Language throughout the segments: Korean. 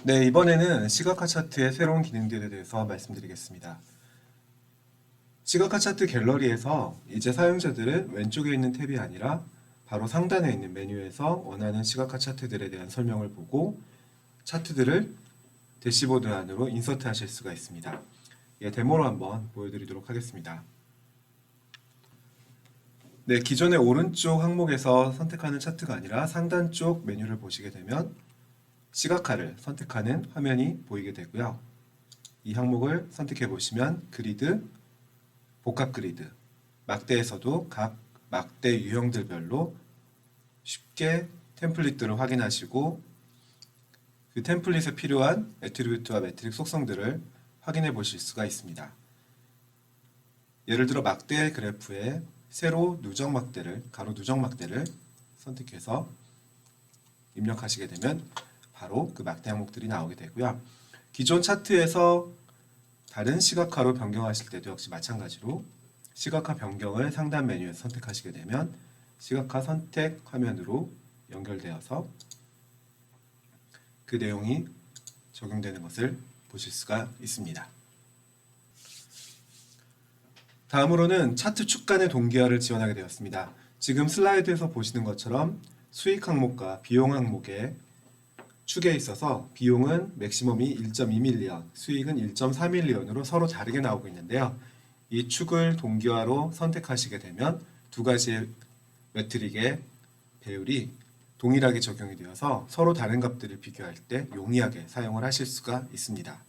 네, 이번에는 시각화 차트의 새로운 기능들에 대해서 말씀드리겠습니다. 시각화 차트 갤러리에서 이제 사용자들은 왼쪽에 있는 탭이 아니라 바로 상단에 있는 메뉴에서 원하는 시각화 차트들에 대한 설명을 보고 차트들을 대시보드 안으로 인서트 하실 수가 있습니다. 데모로 한번 보여드리도록 하겠습니다. 네, 기존의 오른쪽 항목에서 선택하는 차트가 아니라 상단 쪽 메뉴를 보시게 되면 시각화를 선택하는 화면이 보이게 되고요. 이 항목을 선택해 보시면 그리드, 복합 그리드, 막대에서도 각 막대 유형들별로 쉽게 템플릿들을 확인하시고 그 템플릿에 필요한 애트리뷰트와 매트릭 속성들을 확인해 보실 수가 있습니다. 예를 들어 막대 그래프에 세로 누적 막대를, 가로 누적 막대를 선택해서 입력하시게 되면 바로 그 막대 항목들이 나오게 되고요. 기존 차트에서 다른 시각화로 변경하실 때도 역시 마찬가지로 시각화 변경을 상단 메뉴에서 선택하시게 되면 시각화 선택 화면으로 연결되어서 그 내용이 적용되는 것을 보실 수가 있습니다. 다음으로는 차트 축 간의 동기화를 지원하게 되었습니다. 지금 슬라이드에서 보시는 것처럼 수익 항목과 비용 항목의 축에 있어서 비용은 맥시멈이 1.2밀리언, 수익은 1.4밀리언으로 서로 다르게 나오고 있는데요. 이 축을 동기화로 선택하시게 되면 두 가지의 매트릭의 배율이 동일하게 적용이 되어서 서로 다른 값들을 비교할 때 용이하게 사용을 하실 수가 있습니다.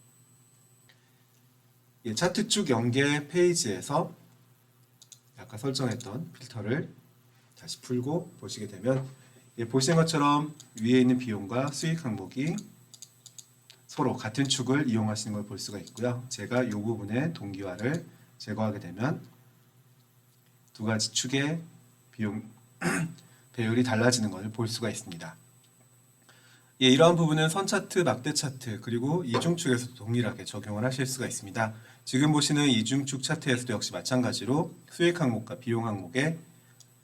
차트 쭉 연계 페이지에서 아까 설정했던 필터를 다시 풀고 보시게 되면 보시는 것처럼 위에 있는 비용과 수익 항목이 서로 같은 축을 이용하시는 걸 볼 수가 있고요. 제가 이 부분의 동기화를 제거하게 되면 두 가지 축의 비용 배율이 달라지는 것을 볼 수가 있습니다. 이러한 부분은 선 차트, 막대 차트, 그리고 이중축에서도 동일하게 적용을 하실 수가 있습니다. 지금 보시는 이중축 차트에서도 역시 마찬가지로 수익 항목과 비용 항목의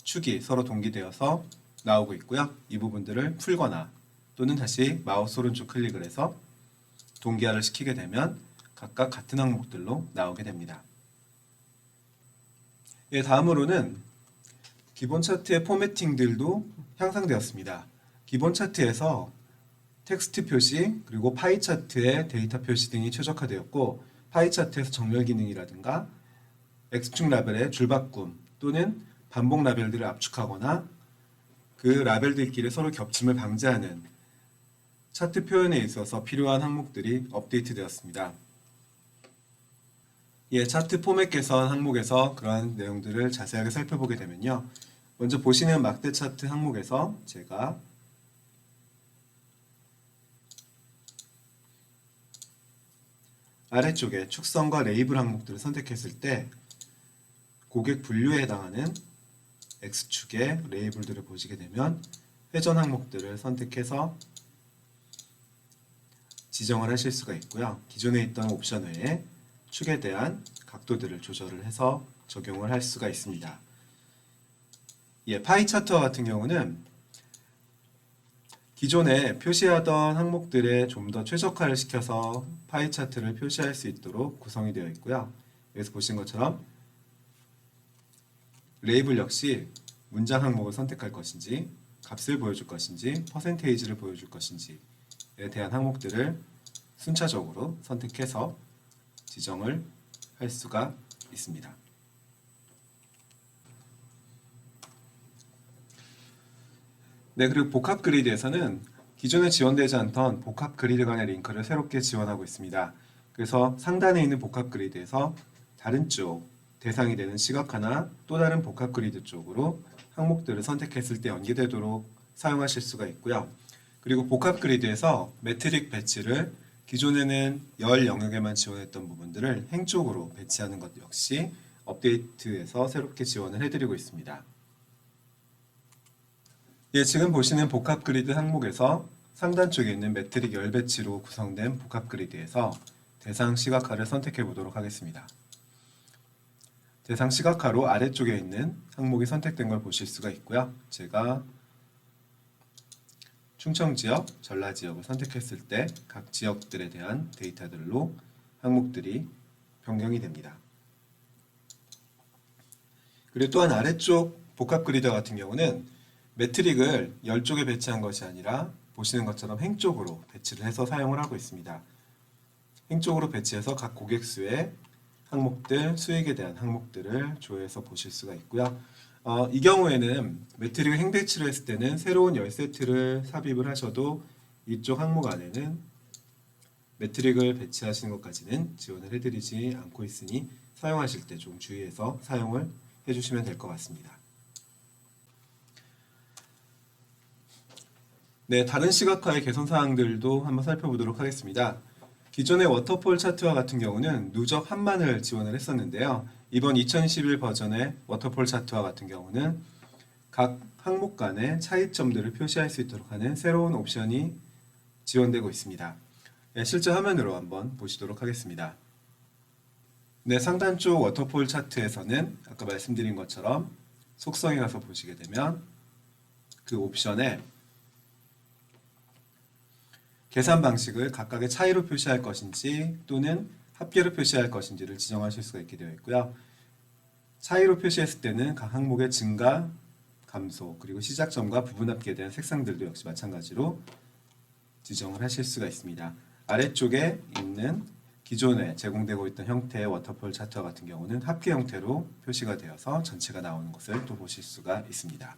축이 서로 동기되어서 나오고 있고요. 이 부분들을 풀거나 또는 다시 마우스 오른쪽 클릭을 해서 동기화를 시키게 되면 각각 같은 항목들로 나오게 됩니다. 다음으로는 기본 차트의 포매팅들도 향상되었습니다. 기본 차트에서 텍스트 표시 그리고 파이 차트의 데이터 표시 등이 최적화되었고 파이 차트에서 정렬 기능이라든가 X축 라벨의 줄바꿈 또는 반복 라벨들을 압축하거나 그 라벨들끼리 서로 겹침을 방지하는 차트 표현에 있어서 필요한 항목들이 업데이트되었습니다. 차트 포맷 개선 항목에서 그러한 내용들을 자세하게 살펴보게 되면요. 먼저 보시는 막대 차트 항목에서 제가 아래쪽에 축선과 레이블 항목들을 선택했을 때 고객 분류에 해당하는 X축의 레이블들을 보시게 되면 회전 항목들을 선택해서 지정을 하실 수가 있고요. 기존에 있던 옵션 외에 축에 대한 각도들을 조절을 해서 적용을 할 수가 있습니다. 파이 차트와 같은 경우는 기존에 표시하던 항목들에 좀 더 최적화를 시켜서 파이 차트를 표시할 수 있도록 구성이 되어 있고요. 여기서 보신 것처럼 레이블 역시 문장 항목을 선택할 것인지 값을 보여줄 것인지 퍼센테이지를 보여줄 것인지에 대한 항목들을 순차적으로 선택해서 지정을 할 수가 있습니다. 그리고 복합 그리드에서는 기존에 지원되지 않던 복합 그리드 간의 링크를 새롭게 지원하고 있습니다. 그래서 상단에 있는 복합 그리드에서 다른 쪽 대상이 되는 시각화나 또 다른 복합 그리드 쪽으로 항목들을 선택했을 때 연계되도록 사용하실 수가 있고요. 그리고 복합 그리드에서 매트릭 배치를 기존에는 열 영역에만 지원했던 부분들을 행 쪽으로 배치하는 것 역시 업데이트에서 새롭게 지원을 해드리고 있습니다. 지금 보시는 복합 그리드 항목에서 상단 쪽에 있는 매트릭 열 배치로 구성된 복합 그리드에서 대상 시각화를 선택해 보도록 하겠습니다. 대상 시각화로 아래쪽에 있는 항목이 선택된 걸 보실 수가 있고요. 제가 충청 지역, 전라 지역을 선택했을 때 각 지역들에 대한 데이터들로 항목들이 변경이 됩니다. 그리고 또한 아래쪽 복합 그리더 같은 경우는 매트릭을 열 쪽에 배치한 것이 아니라 보시는 것처럼 행 쪽으로 배치를 해서 사용을 하고 있습니다. 행 쪽으로 배치해서 각 고객 수의 항목들, 수익에 대한 항목들을 조회해서 보실 수가 있고요. 이 경우에는 매트릭을 행 배치를 했을 때는 새로운 10세트를 삽입을 하셔도 이쪽 항목 안에는 매트릭을 배치하시는 것까지는 지원을 해드리지 않고 있으니 사용하실 때 좀 주의해서 사용을 해주시면 될 것 같습니다. 네, 다른 시각화의 개선 사항들도 한번 살펴보도록 하겠습니다. 기존의 워터폴 차트와 같은 경우는 누적 한만을 지원을 했었는데요. 이번 2021 버전의 워터폴 차트와 같은 경우는 각 항목 간의 차이점들을 표시할 수 있도록 하는 새로운 옵션이 지원되고 있습니다. 네, 실제 화면으로 한번 보시도록 하겠습니다. 네, 상단 쪽 워터폴 차트에서는 아까 말씀드린 것처럼 속성에 가서 보시게 되면 그 옵션에 계산 방식을 각각의 차이로 표시할 것인지 또는 합계로 표시할 것인지를 지정하실 수가 있게 되어 있고요. 차이로 표시했을 때는 각 항목의 증가, 감소, 그리고 시작점과 부분 합계에 대한 색상들도 역시 마찬가지로 지정을 하실 수가 있습니다. 아래쪽에 있는 기존에 제공되고 있던 형태의 워터폴 차트와 같은 경우는 합계 형태로 표시가 되어서 전체가 나오는 것을 또 보실 수가 있습니다.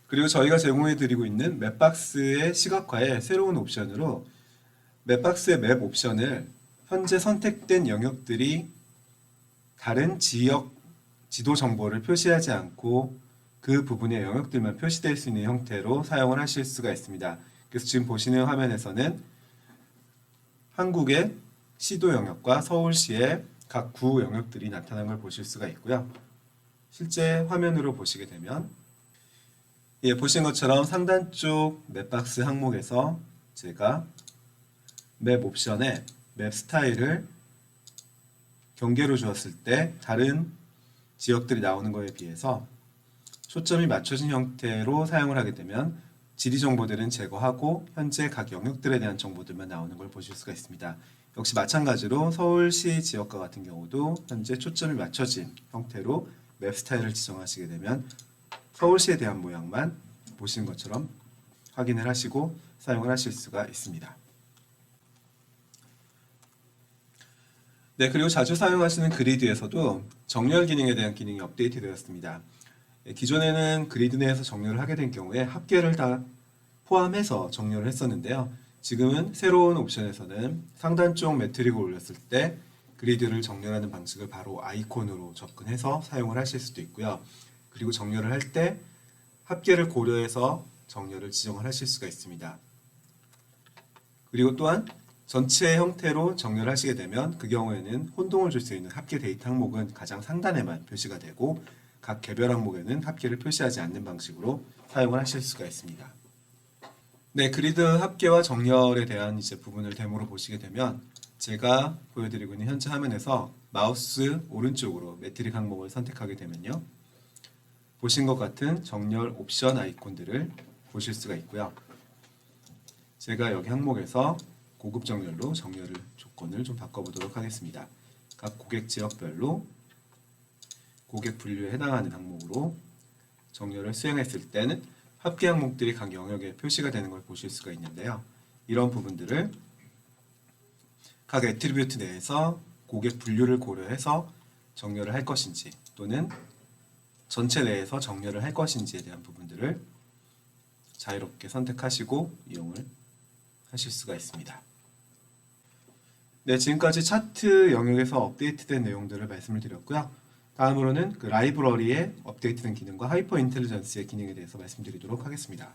그리고 저희가 제공해드리고 있는 맵박스의 시각화의 새로운 옵션으로 맵박스의 맵 옵션을 현재 선택된 영역들이 다른 지역 지도 정보를 표시하지 않고 그 부분의 영역들만 표시될 수 있는 형태로 사용을 하실 수가 있습니다. 그래서 지금 보시는 화면에서는 한국의 시도 영역과 서울시의 각 구 영역들이 나타난 걸 보실 수가 있고요. 실제 화면으로 보시게 되면 예, 보신 것처럼 상단 쪽 맵박스 항목에서 제가 맵 옵션에 맵 스타일을 경계로 주었을 때 다른 지역들이 나오는 것에 비해서 초점이 맞춰진 형태로 사용을 하게 되면 지리 정보들은 제거하고 현재 각 영역들에 대한 정보들만 나오는 걸 보실 수가 있습니다. 역시 마찬가지로 서울시 지역과 같은 경우도 현재 초점이 맞춰진 형태로 맵 스타일을 지정하시게 되면 서울시에 대한 모양만 보시는 것처럼 확인을 하시고 사용을 하실 수가 있습니다. 네, 그리고 자주 사용하시는 그리드에서도 정렬 기능에 대한 기능이 업데이트 되었습니다. 기존에는 그리드 내에서 정렬을 하게 된 경우에 합계를 다 포함해서 정렬을 했었는데요. 지금은 새로운 옵션에서는 상단 쪽 매트릭을 올렸을 때 그리드를 정렬하는 방식을 바로 아이콘으로 접근해서 사용을 하실 수도 있고요. 그리고 정렬을 할 때 합계를 고려해서 정렬을 지정을 하실 수가 있습니다. 그리고 또한 전체 형태로 정렬을 하시게 되면 그 경우에는 혼동을 줄 수 있는 합계 데이터 항목은 가장 상단에만 표시가 되고 각 개별 항목에는 합계를 표시하지 않는 방식으로 사용을 하실 수가 있습니다. 네, 그리드 합계와 정렬에 대한 이제 부분을 데모로 보시게 되면 제가 보여드리고 있는 현재 화면에서 마우스 오른쪽으로 매트릭 항목을 선택하게 되면요. 보신 것 같은 정렬 옵션 아이콘들을 보실 수가 있고요. 제가 여기 항목에서 고급 정렬로 정렬을 조건을 좀 바꿔보도록 하겠습니다. 각 고객 지역별로 고객 분류에 해당하는 항목으로 정렬을 수행했을 때는 합계 항목들이 각 영역에 표시가 되는 걸 보실 수가 있는데요. 이런 부분들을 각 애트리뷰트 내에서 고객 분류를 고려해서 정렬을 할 것인지 또는 전체 내에서 정렬을 할 것인지에 대한 부분들을 자유롭게 선택하시고 이용을 하실 수가 있습니다. 네, 지금까지 차트 영역에서 업데이트된 내용들을 말씀을 드렸고요. 다음으로는 그 라이브러리의 업데이트된 기능과 하이퍼 인텔리전스의 기능에 대해서 말씀드리도록 하겠습니다.